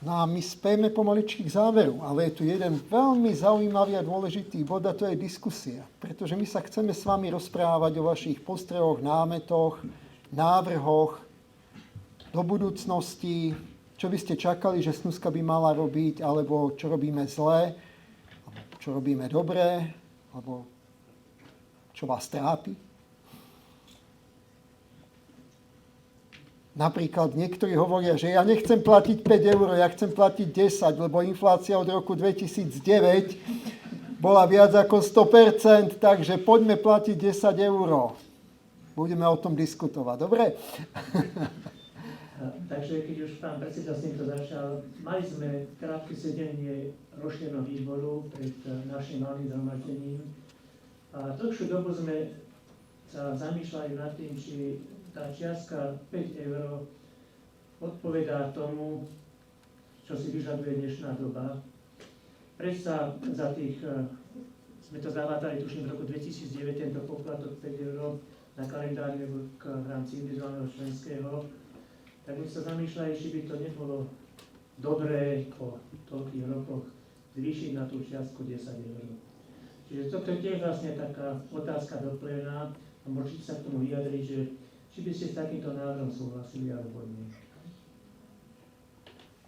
No a my spejme pomaličky k záveru, ale je tu jeden veľmi zaujímavý a dôležitý bod a to je diskusia. Pretože my sa chceme s vami rozprávať o vašich postrehoch, námetoch, návrhoch do budúcnosti, čo by ste čakali, že Snuska by mala robiť, alebo čo robíme zle, alebo čo robíme dobre, alebo čo vás trápi. Napríklad niektorí hovoria, že ja nechcem platiť 5 eur, ja chcem platiť 10, lebo inflácia od roku 2009 bola viac ako 100%, takže poďme platiť 10 eur. Budeme o tom diskutovať, dobre? Takže keď už pán predseda s týmto začal, mali sme krátke sedenie ročného výboru pred našim malým zhromaždením a dlhšiu dobu sme sa zamýšľali nad tým, či tá čiastka 5 eur odpovedá tomu, čo si vyžaduje dnešná doba. Predsa za tých, sme to zavádali tuším v roku 2009, tento poplatok 5 eur na kalendárny rok v rámci individuálneho členského, tak my sa zamýšľali, či by to nebolo dobré po toľkých rokoch zvýšiť na tú čiastku 10 eur. Čiže toto je tiež vlastne taká otázka doplnená a môžete sa k tomu vyjadriť, že či by ste s takýmto návrhom súhlasili alebo nie.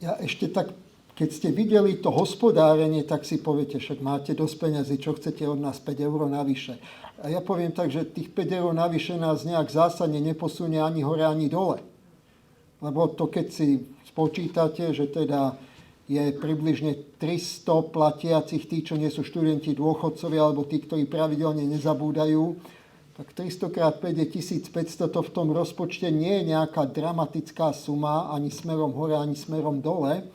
Ja ešte tak, keď ste videli to hospodárenie, tak si poviete, však máte dosť peniazy, čo chcete od nás 5 eur navyše. A ja poviem tak, že tých 5 eur navyše nás nejak zásadne neposunie ani hore, ani dole. Lebo to, keď si spočítate, že teda je približne 300 platiacich tí, čo nie sú študenti, dôchodcovia, alebo tí, ktorí pravidelne nezabúdajú, tak 300 x 5 je 1500, to v tom rozpočte nie je nejaká dramatická suma, ani smerom hore, ani smerom dole.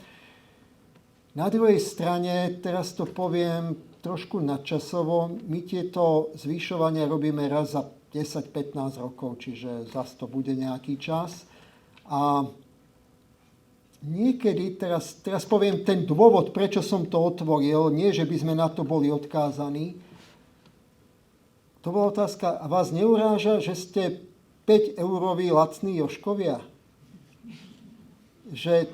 Na druhej strane, teraz to poviem trošku nadčasovo, my tieto zvyšovania robíme raz za 10-15 rokov, čiže zase to bude nejaký čas. A niekedy, teraz poviem ten dôvod, prečo som to otvoril, nie, že by sme na to boli odkázaní. To bola otázka, a vás neuráža, že ste 5-euroví lacní Jožkovia? Že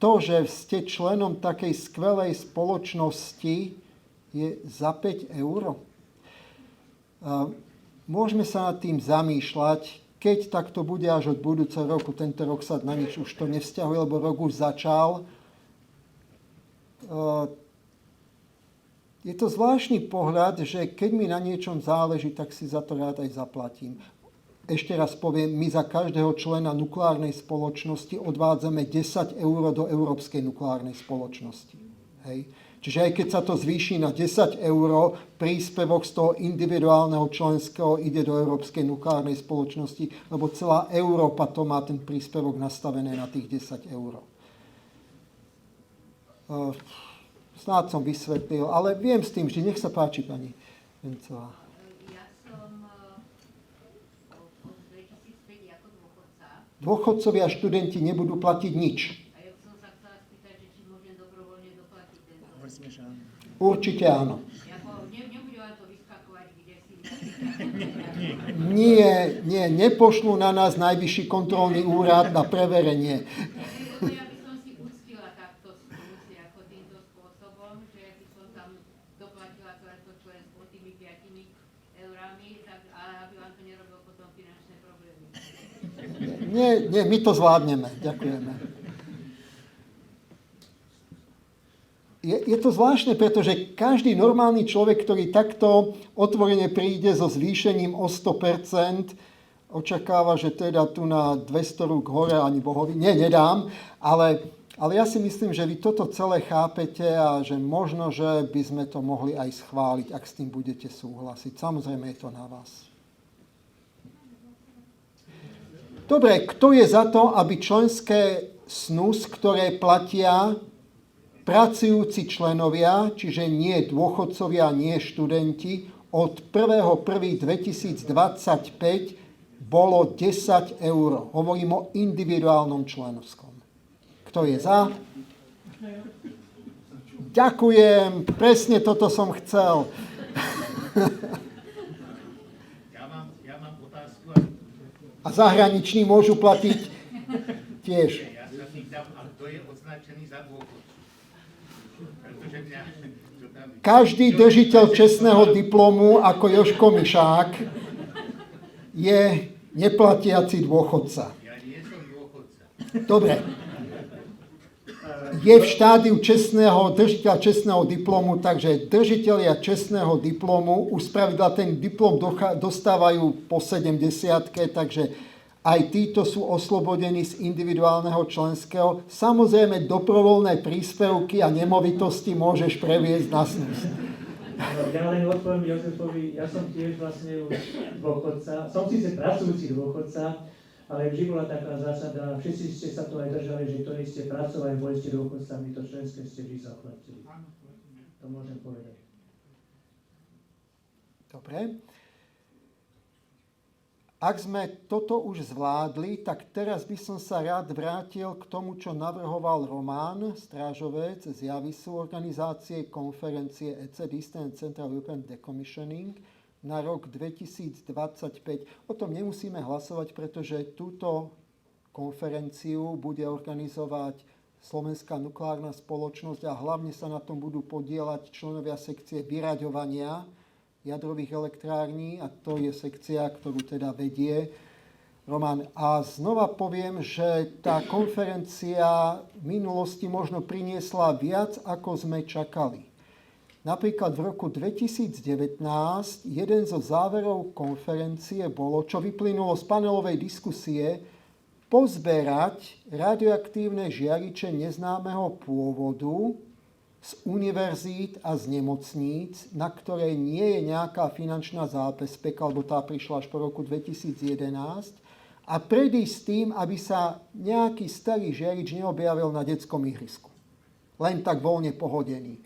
to, že ste členom takej skvelej spoločnosti, je za 5 eur? Môžeme sa nad tým zamýšľať, keď tak to bude až od budúceho roku. Tento rok sa na nič už to nevzťahuje, lebo rok už začal. Je to zvláštny pohľad, že keď mi na niečom záleží, tak si za to rád aj zaplatím. Ešte raz poviem, my za každého člena nukleárnej spoločnosti odvádzame 10 eur do Európskej nukleárnej spoločnosti. Hej. Čiže aj keď sa to zvýši na 10 eur, príspevok z toho individuálneho členského ide do Európskej nukleárnej spoločnosti, lebo celá Európa to má ten príspevok nastavené na tých 10 eur. Snáď som vysvetlil, ale viem s tým, že nech sa páči, pani Vencová. Ja som od 2005 ako dôchodca. Dôchodcovia a študenti nebudú platiť nič. A ja som sa chcela spýtať, že či môžem dobrovoľne doplatiť tento. Určite áno. Nebude to vyskakovať, kde si... Nie, nepošlú na nás Najvyšší kontrolný úrad na preverenie. Ja by som si uctila takto skúsi, ako týmto spôsobom, že by som tam doplatila to členstvo tými 5 eurami, tak, aby vám to nerobilo potom finančné problémy. Nie, my to zvládneme. Ďakujeme. Je to zvláštne, pretože každý normálny človek, ktorý takto otvorene príde so zvýšením o 100%, očakáva, že teda tu na 200 rúk hore ani Bohovi. Nie, nedám, ale ja si myslím, že vy toto celé chápete a že možno, že by sme to mohli aj schváliť, ak s tým budete súhlasiť. Samozrejme je to na vás. Dobre, kto je za to, aby členské SNUS, ktoré platia pracujúci členovia, čiže nie dôchodcovia, nie študenti, od 1.1.2025 bolo 10 eur. Hovorím o individuálnom členovskom. Kto je za? Ďakujem, presne toto som chcel. Ja mám otázku. A zahraniční môžu platiť tiež. Ja sa pýtam, a to je označené označený za dôchodcu. Pretože mňa... čo tam... Každý držiteľ čestného diplomu ako Jožko Mišák je neplatiaci dôchodca. Ja nie som dôchodca. Dobre. Je v štádiu držiteľa čestného diplomu, takže držiteľia čestného diplomu už spravidla ten diplom dostávajú po 70-ke, takže aj títo sú oslobodení z individuálneho členského. Samozrejme, dobrovoľné príspevky a nemovitosti môžeš previesť na snus. Ja len odpoviem Jozefovi, ja som tiež vlastne už dôchodca, som síce pracujúci dôchodca, ale vždy bola taká zásada, všetci ste sa to aj držali, že ktorí ste pracovali, boli ste dôchodcami, to členské ste vždy zaplatili. To môžem povedať. Dobre. Ak sme toto už zvládli, tak teraz by som sa rád vrátil k tomu, čo navrhoval Román Strážovec z Javisu, organizácie konferencie ECD, Eastern Central European Decommissioning, na rok 2025. O tom nemusíme hlasovať, pretože túto konferenciu bude organizovať Slovenská nukleárna spoločnosť a hlavne sa na tom budú podieľať členovia sekcie vyraďovania jadrových elektrární a to je sekcia, ktorú teda vedie Roman. A znova poviem, že tá konferencia v minulosti možno priniesla viac, ako sme čakali. Napríklad v roku 2019 jeden zo záverov konferencie bolo, čo vyplynulo z panelovej diskusie, pozberať radioaktívne žiariče neznámeho pôvodu z univerzít a z nemocníc, na ktorej nie je nejaká finančná zábezpeka, lebo tá prišla až po roku 2011, a predísť tým, aby sa nejaký starý žiarič neobjavil na detskom ihrisku. Len tak voľne pohodený.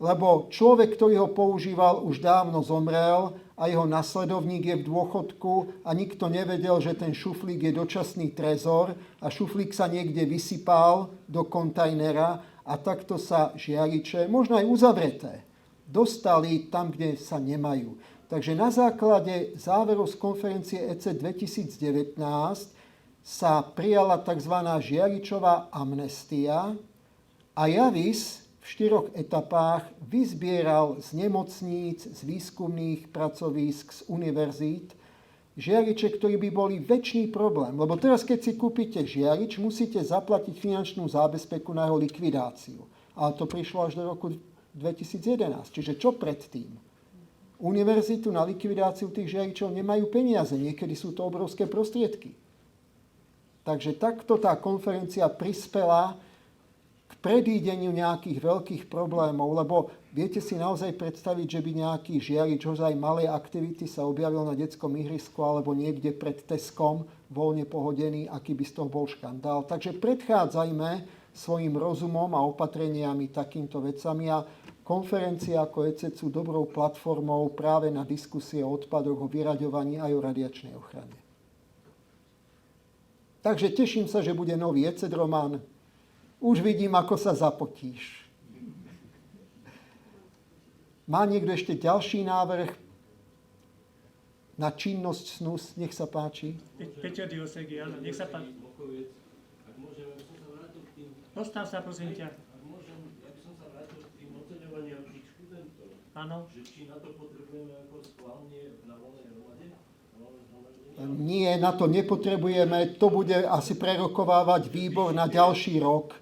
Lebo človek, ktorý ho používal, už dávno zomrel a jeho nasledovník je v dôchodku a nikto nevedel, že ten šuflík je dočasný trezor a šuflík sa niekde vysypal do kontajnera a takto sa žiariče, možno aj uzavreté, dostali tam, kde sa nemajú. Takže na základe záverov z konferencie EC 2019 sa prijala tzv. Žiaričová amnestia a Javis v 4 etapách vyzbieral z nemocníc, z výskumných pracovísk, z univerzít žiariče, ktorí by boli väčší problém. Lebo teraz, keď si kúpite žiarič, musíte zaplatiť finančnú zábezpeku na jeho likvidáciu. Ale to prišlo až do roku 2011. Čiže čo predtým? Univerzitu na likvidáciu tých žiaričov nemajú peniaze. Niekedy sú to obrovské prostriedky. Takže takto tá konferencia prispela k predídeniu nejakých veľkých problémov, lebo viete si naozaj predstaviť, že by nejaký žiarič ozaj malej aktivity sa objavil na detskom ihrisku alebo niekde pred Teskom voľne pohodený, aký by z toho bol škandál. Takže predchádzajme svojim rozumom a opatreniami takýmto vecami a konferencie ako ECEC sú dobrou platformou práve na diskusie o odpadoch, o vyraďovaní aj o radiačnej ochrane. Takže teším sa, že bude nový ECEC, Roman. Už vidím, ako sa zapotíš. Má niekto ešte ďalší návrh na činnosť snus? Nech sa páči. Peťo Diosegy, áno, nech sa páči. Ak môžem, aby som sa vrátil k tým... Postav sa, prosím ťa. Ak môžem, aby som sa vrátil k tým oceňovaniam tých študentov. Áno. Že či na to potrebujeme ako schválne na voľnej hromade? Nie, na to nepotrebujeme. To bude asi prerokovávať výbor na ďalší rok.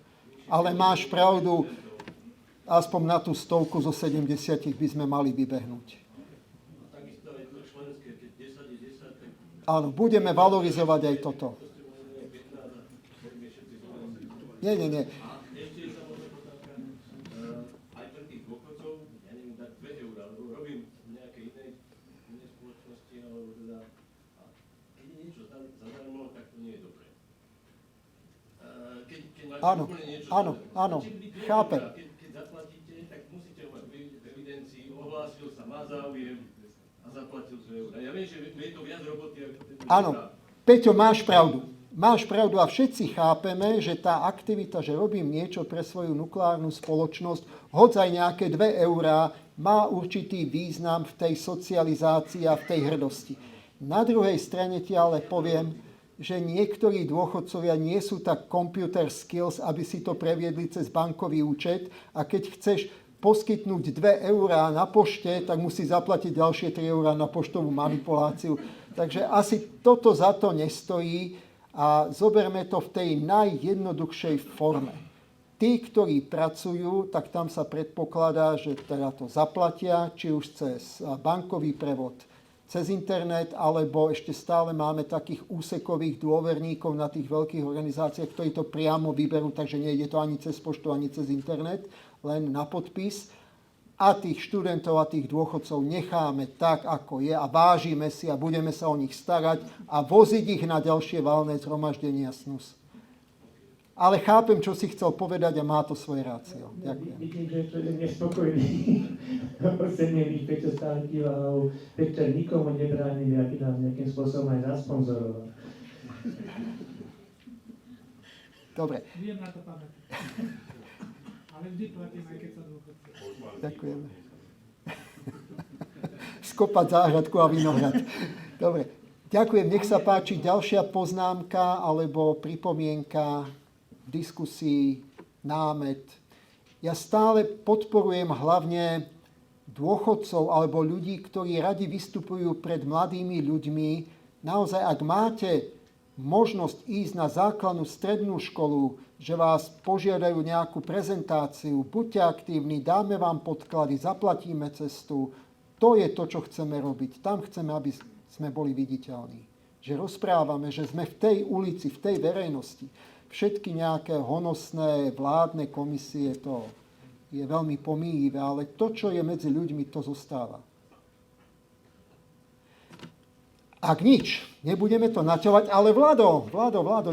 Ale máš pravdu, aspoň na tú 100 zo 70 by sme mali vybehnúť. Takisto aj to členské, keď 10 je 10, tak... Áno, budeme valorizovať aj toto. Nie. A ešte je samozrejme otázka, aj pre tých dôchodcov, ja neviem, dať 2 eurá, lebo robím v nejakej inej spoločnosti, alebo teda, a keď je niečo zadarmo, tak to nie je dobré. Keď máte úplne niečo áno, chápem. Keď zaplatíte, tak musíte mať v evidencii, ohlásil sa, má záujem a zaplatil 2 eurá. Ja viem, že je to viac roboty ako tieto. Áno, Peťo, máš pravdu. Máš pravdu a všetci chápeme, že tá aktivita, že robím niečo pre svoju nukleárnu spoločnosť, hoď aj nejaké 2 eurá, má určitý význam v tej socializácii a v tej hrdosti. Na druhej strane ti ale poviem, že niektorí dôchodcovia nie sú tak computer skills, aby si to previedli cez bankový účet a keď chceš poskytnúť 2 eurá na pošte, tak musí zaplatiť ďalšie 3 eurá na poštovú manipuláciu. Takže asi toto za to nestojí a zoberme to v tej najjednoduchšej forme. Tí, ktorí pracujú, tak tam sa predpokladá, že teda to zaplatia, či už cez bankový prevod, cez internet, alebo ešte stále máme takých úsekových dôverníkov na tých veľkých organizáciách, ktorí to priamo vyberú, takže nejde to ani cez poštu, ani cez internet, len na podpis. A tých študentov a tých dôchodcov necháme tak, ako je a vážime si a budeme sa o nich starať a voziť ich na ďalšie valné zhromaždenia SNUS. Ale chápem, čo si chcel povedať a má to svoje rácio. Ďakujem. Vidím, že je človek nespokojný. Ocenený, Peťo stále kýva hlavou. Peťo nikomu nebránili, aby nás nejakým spôsobom aj zasponzoroval. Dobre. Viem na to pamätať. Ale vždy platím, aj keď sa dôchodcom. Ďakujeme. Skopať záhradku a vinohrad. Dobre. Ďakujem. Nech sa páči ďalšia poznámka alebo pripomienka v diskusii, námet. Ja stále podporujem hlavne dôchodcov alebo ľudí, ktorí radi vystupujú pred mladými ľuďmi. Naozaj, ak máte možnosť ísť na základnú strednú školu, že vás požiadajú nejakú prezentáciu, buďte aktívni, dáme vám podklady, zaplatíme cestu. To je to, čo chceme robiť. Tam chceme, aby sme boli viditeľní. Že rozprávame, že sme v tej ulici, v tej verejnosti. Všetky nejaké honosné vládne komisie, to je veľmi pomíjivé, ale to, čo je medzi ľuďmi, to zostáva. Ak nič, nebudeme to naťovať, ale Vlado,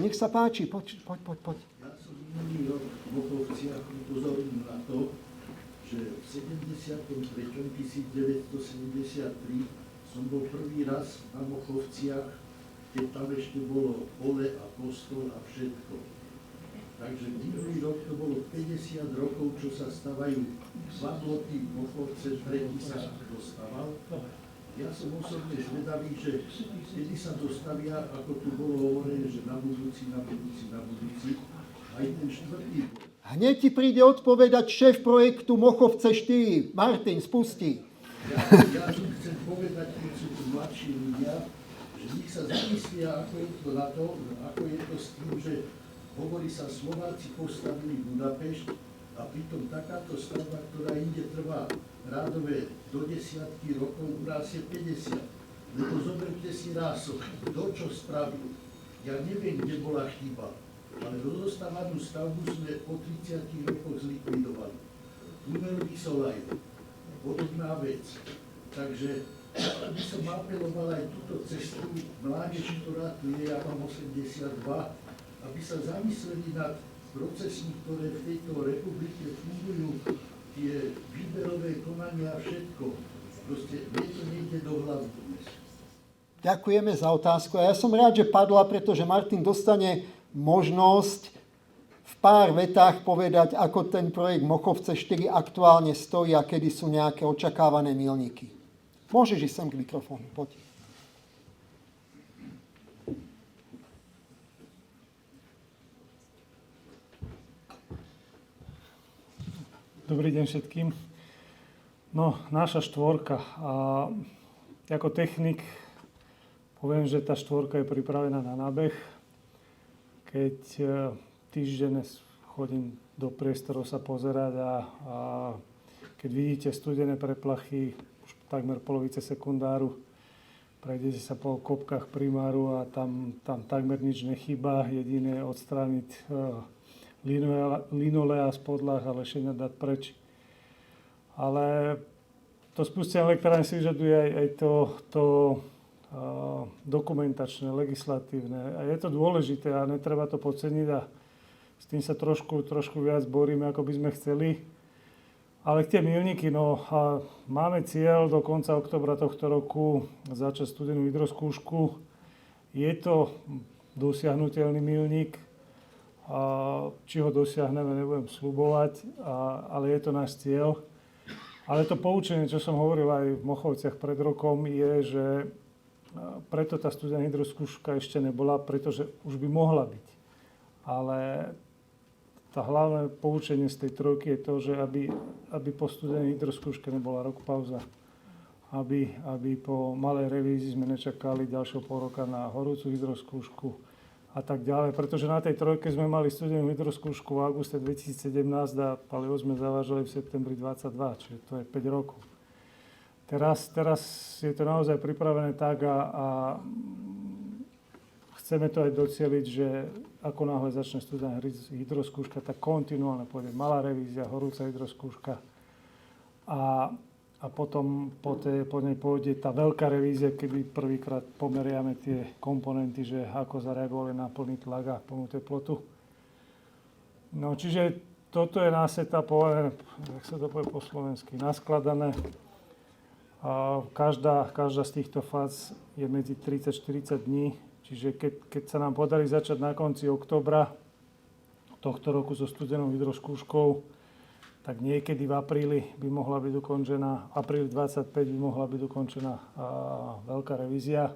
nech sa páči, poď. Ja som minulý rok v Mochovciach upozornil na to, že v 1973 som bol prvý raz na Mochovciach, keď tam ešte bolo pole a kostol a všetko. Takže minulý rok to bolo 50 rokov, čo sa stavajú dva bloky Mochovce, tretí sa dostával. Ja som osobne zvedavý, že kedy sa dostavia, ako tu bolo hovorené, že na budúci, aj ten štvrtý bod. Hneď ti príde odpovedať šéf projektu Mochovce 4. Martin, spustí. Ja tu chcem povedať, keď sú tu mladší ľudia, že nech sa zamyslia, ako je to na to, ako je to s tým, že hovorí sa, Slováci postavili Budapešť a pritom takáto stavba, ktorá inde trvá rádové do desiatky rokov, u nás je 50. Lebo zoberte si Rások, to, čo spravil. Ja neviem, kde bola chyba, ale rozostávanú stavbu sme po 30 rokoch zlikvidovali. Tunel Vysolaj, podobná vec. Takže by som apeloval aj túto cestu, mládež, ktorá tu je, ja mám 82, aby sa zamysleli nad procesmi, ktoré v tejto republike fungujú, tie výberové konania a všetko. Proste mne to nejde do hlavy. Ďakujeme za otázku. A ja som rád, že padla, pretože Martin dostane možnosť v pár vetách povedať, ako ten projekt Mochovce 4 aktuálne stojí a kedy sú nejaké očakávané milníky. Môžeš ísť sem k mikrofónu, poď. Dobrý deň všetkým. No, naša štvorka. A ako technik poviem, že tá štvorka je pripravená na nábeh. Keď týždeň chodím do priestorov sa pozerať a keď vidíte studené preplachy, už takmer polovice sekundáru, prejdete sa po kopkách primáru a tam takmer nič nechýba, jediné odstrániť linolea z podlah a lešenia dať preč. Ale to spustenie elektrárne si vyžaduje aj to dokumentačné, legislatívne. A je to dôležité a netreba to podceniť a s tým sa trošku viac boríme, ako by sme chceli. Ale tie milníky, máme cieľ do konca októbra tohto roku začať studenú hydroskúšku. Je to dosiahnuteľný milník. Či ho dosiahneme, nebudem sľubovať, ale je to náš cieľ. Ale to poučenie, čo som hovoril aj v Mochovciach pred rokom, je, že preto tá studená hydroskúška ešte nebola, pretože už by mohla byť. Ale tá hlavné poučenie z tej trojky je to, že aby po studenej hydroskúške nebola rok pauza. Aby po malej revízii sme nečakali ďalšieho pol roka na horúcu hydroskúšku a tak ďalej. Pretože na tej trojke sme mali studenú hydroskúšku v auguste 2017 a palivo sme zavážali v septembri 22, čiže to je 5 rokov. Teraz je to naozaj pripravené tak a chceme to aj docieliť, že ako náhle začne studená hydroskúška, tak kontinuálne pôjde malá revízia, horúca hydroskúška a potom po nej pôjde tá veľká revízia, kedy prvýkrát pomeriame tie komponenty, že ako zareagovali na plný tlak a plnú teplotu. No čiže toto je náseta, jak sa to povie po slovensky, naskladané. A každá z týchto fáz je medzi 30-40 dní, čiže keď sa nám podarí začať na konci októbra tohto roku so studenou hydroskúškou, tak niekedy v apríli by mohla byť ukončená, apríl 25 by mohla byť ukončená veľká revízia.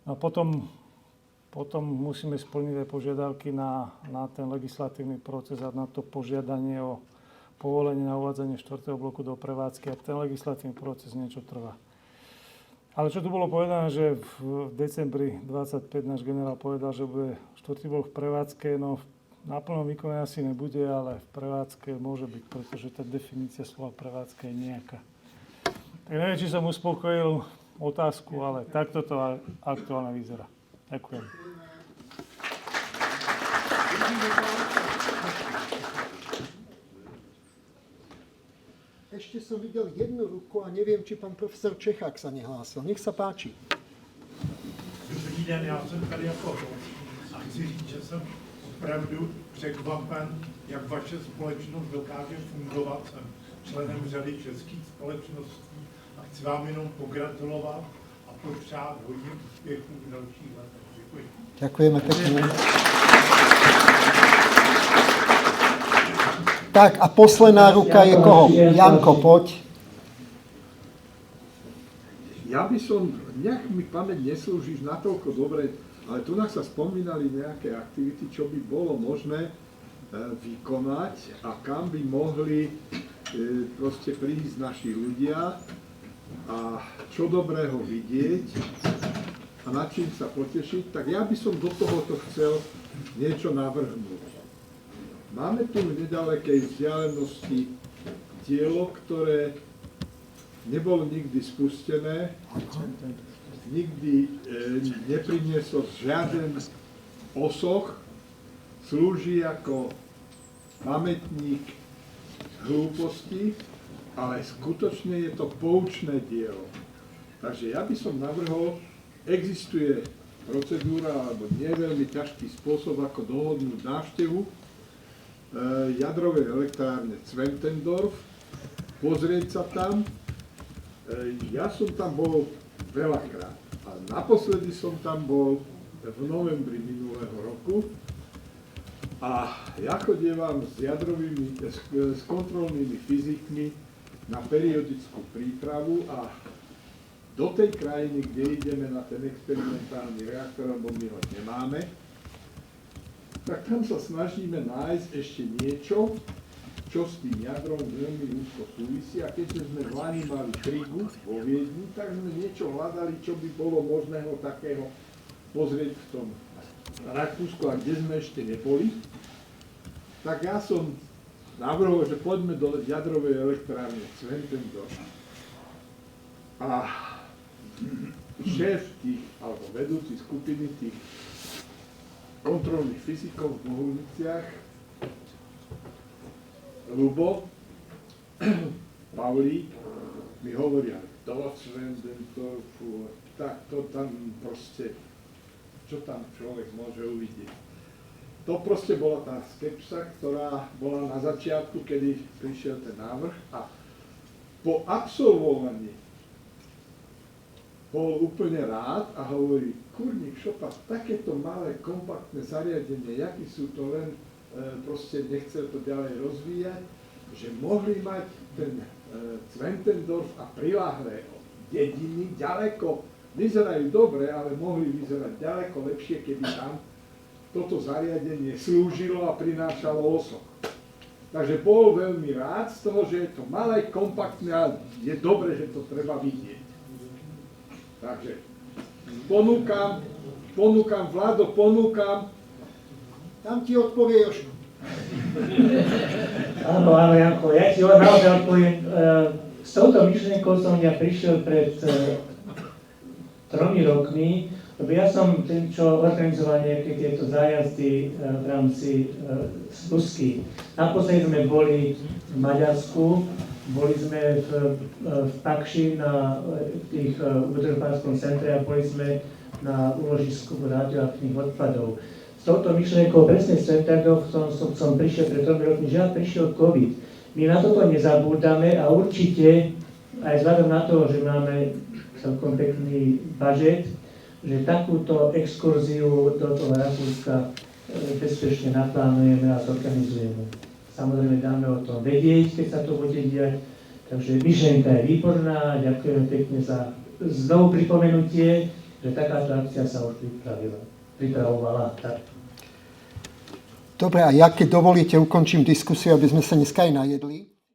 A potom musíme splniť aj požiadavky na ten legislatívny proces a na to požiadanie o povolenie na uvádzanie 4. bloku do prevádzky a ten legislatívny proces niečo trvá. Ale čo tu bolo povedané, že v decembri 25 náš generál povedal, že bude 4. blok v prevádzke, no na plnom výkone asi nebude, ale v prevádzke môže byť, pretože tá definícia slova prevádzka je nejaká. Tak neviem, či som uspokojil otázku, ale takto to aktuálne vyzerá. Ďakujem. Ešte som videl jednu ruku a neviem, či pán profesor Čechák sa nehlásil. Nech sa páči. Dobrý den, já jsem tady jako host a chci říct, že jsem opravdu překvapen, jak vaše společnost dokáže fungovat. Jsem členem řady českých společností a chci vám jenom pogratulovat a popřát hodně úspěchů v dalších letech. Děkuji. Ďakujeme pekne. Tak a posledná ruka je koho? Janko, poď. Ja by som, nejak mi pamäť neslúžiš natoľko dobre, ale tu nás sa spomínali nejaké aktivity, čo by bolo možné vykonať a kam by mohli proste prísť naši ľudia a čo dobrého vidieť a nad čím sa potešiť, tak ja by som do tohoto chcel niečo navrhnúť. Máme tu v nedalekej vzdialenosti dielo, ktoré nebolo nikdy spustené, nikdy neprinieslo žiaden osoch, slúži ako pamätník hlúposti, ale skutočne je to poučné dielo. Takže ja by som navrhol, existuje procedúra, alebo nie veľmi ťažký spôsob, ako dohodnúť návštevu jadrovej elektrárne Zwentendorf, pozrieť sa tam. Ja som tam bol veľakrát a naposledy som tam bol v novembri minulého roku a ja chodievam s kontrolnými fyzikmi na periodickú prípravu a do tej krajiny, kde ideme na ten experimentálny reaktor, lebo my ho nemáme, tak tam sa snažíme nájsť ešte niečo, čo s tým jadrom veľmi úzko súvisí. A keďže sme v Lani mali Krigu vo Viedni, tak sme niečo hľadali, čo by bolo možného takého pozrieť v tom Rakúsku, a kde sme ešte neboli. Tak ja som navrhol, že poďme do jadrovej elektrárne Zwentendorf. A šéf tých, alebo vedúci skupiny tých kontrolných fyzikov v Bohuniciach, Ľubo, Pavlík, mi hovoria, do Zwentendorfu, tak to tam proste, čo tam človek môže uvidieť. To proste bola tá skepsa, ktorá bola na začiatku, kedy prišiel ten návrh, a po absolvovaní bol úplne rád a hovorí, kurník šopa, takéto malé, kompaktné zariadenie, jaký sú to len, proste nechcel to ďalej rozvíjať, že mohli mať ten Zwentendorf a priláhlé dediny ďaleko vyzerajú dobre, ale mohli vyzerať ďaleko lepšie, keby tam toto zariadenie slúžilo a prinášalo osok. Takže bol veľmi rád z toho, že je to malé, kompaktné a je dobre, že to treba vidieť. Takže ponúkam, Vlado, ponúkam. Tam ti odpovie Jožko. Áno, Janko, ja ti naozaj odpoviem. S touto myšlienkou som ja prišiel pred 3 rokmi, lebo ja som ten, čo organizoval nejaké tieto zájazdy v rámci Rusky. Naposledy sme boli v Maďarsku, boli sme v Pakši na tých údržbárskom centre a boli sme na úložisku radioaktívnych odpadov. S touto myšlienkou presne stretávok som prišiel pred 3 rokmi, že prišiel COVID. My na toto nezabúdame a určite, aj vzhľadom na to, že máme celkom pekný budžet, že takúto exkurziu do toho Rakúska bezpečne naplánujeme a zorganizujeme. Samozrejme dáme o tom vedieť, keď sa to bude diať. Takže myšlienka je výborná, ďakujeme pekne za znovu pripomenutie, že takáto akcia sa už pripravovala. Tak. Dobre, a ja keď dovolíte, ukončím diskusiu, aby sme sa dneska aj najedli.